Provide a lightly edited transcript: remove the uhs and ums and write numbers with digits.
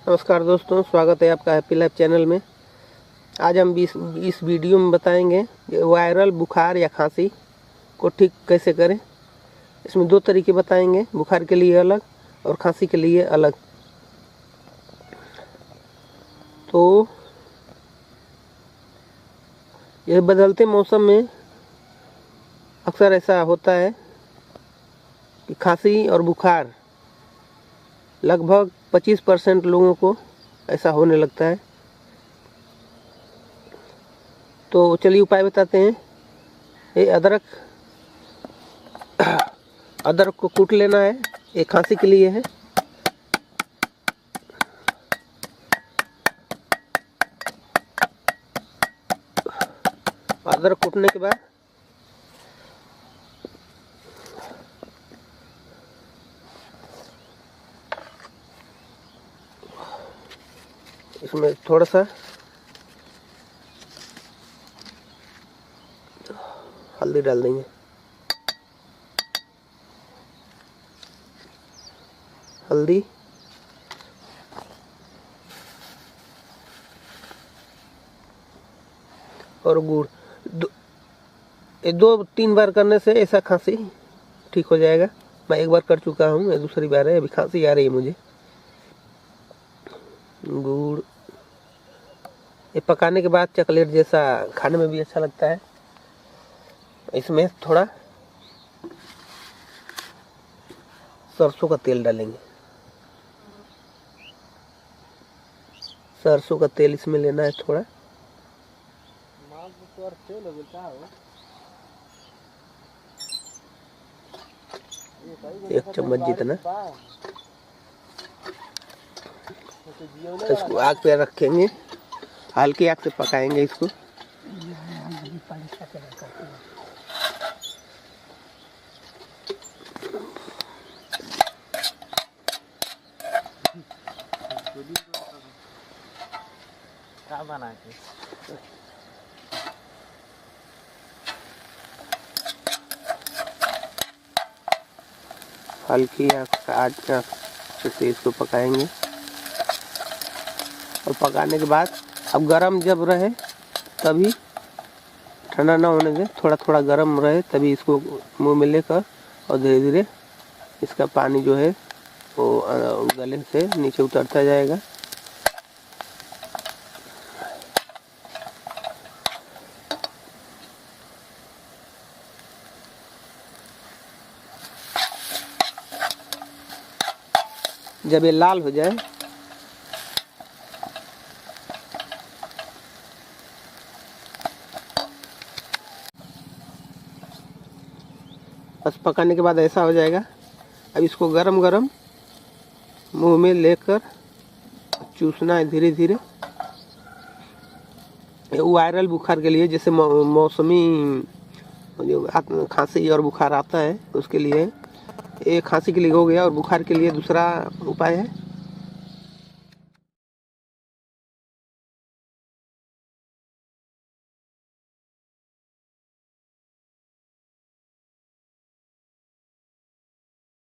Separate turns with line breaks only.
नमस्कार दोस्तों, स्वागत है आपका हैप्पी लाइफ चैनल में। आज हम इस वीडियो में बताएंगे कि वायरल बुखार या खांसी को ठीक कैसे करें। इसमें दो तरीके बताएंगे, बुखार के लिए अलग और खांसी के लिए अलग। तो यह बदलते मौसम में अक्सर ऐसा होता है कि खांसी और बुखार लगभग 25% लोगों को ऐसा होने लगता है। तो चलिए उपाय बताते हैं। ये अदरक को कूट लेना है, ये खांसी के लिए है। अदरक कूटने के बाद इसमें थोड़ा सा हल्दी डाल देंगे। हल्दी और गुड़ दो तीन बार करने से ऐसा खांसी ठीक हो जाएगा। मैं एक बार कर चुका हूँ, ये दूसरी बार है, अभी खांसी आ रही है मुझे। गुड़ ये पकाने के बाद चॉकलेट जैसा खाने में भी अच्छा लगता है। इसमें थोड़ा सरसों का तेल डालेंगे। सरसों का तेल इसमें लेना है थोड़ा। एक चम्मच जितना। इसको आग पे रखेंगे, हल्की आग से पकाएंगे इसको। बना के हल्की आग से इसको पकाएंगे। और पकाने के बाद अब गरम जब रहे तभी, ठंडा ना होने दें, थोड़ा थोड़ा गरम रहे तभी इसको मुंह में लेकर और धीरे धीरे इसका पानी जो है वो गले से नीचे उतरता जाएगा। जब ये लाल हो जाए बस, पकाने के बाद ऐसा हो जाएगा। अब इसको गरम गरम मुंह में लेकर चूसना है धीरे धीरे। वायरल बुखार के लिए, जैसे मौसमी जो खांसी और बुखार आता है उसके लिए, ये खांसी के लिए हो गया। और बुखार के लिए दूसरा उपाय है